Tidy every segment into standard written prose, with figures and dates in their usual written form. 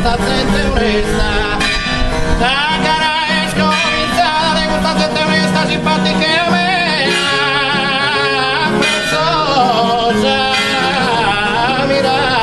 gusta gente honesta. La cara es comenzada, le gusta gente honesta, simpática y amena, preciosa mirada.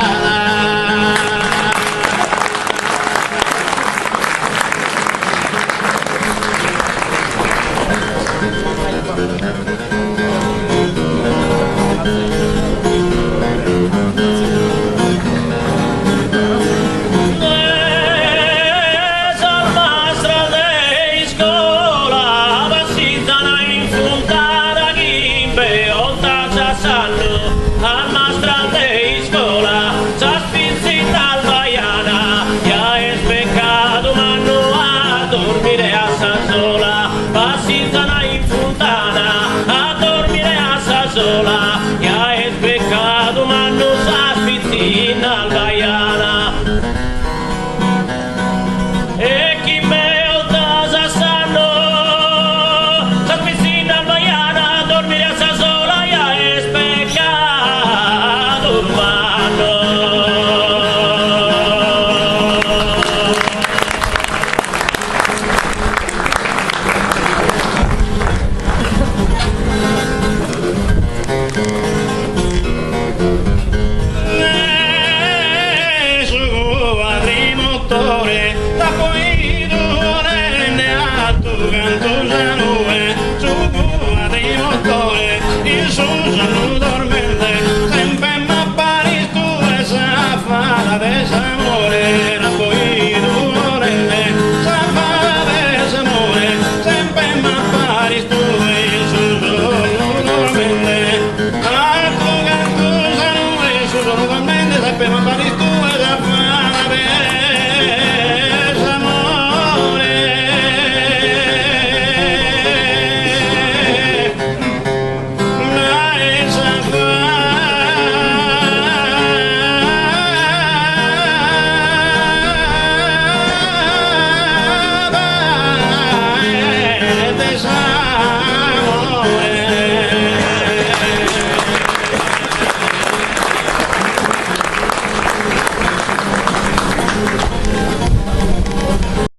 Ya es pecado, mas nos asfixina al baiana. E chi me osa sanno, s'asfixina al baiana, dormire a sa sola, ya es pecado humano. Da poi tu rende a tu canto la nube, su di motore, il suo dormente, sempre ma pari tu esa fala desamore, da poi tu rende, esa fala desamore, sempre ma pari tu il suo dormente, a tu canto la nube, il suo dormente, sempre ma pari tu esa fala desamore.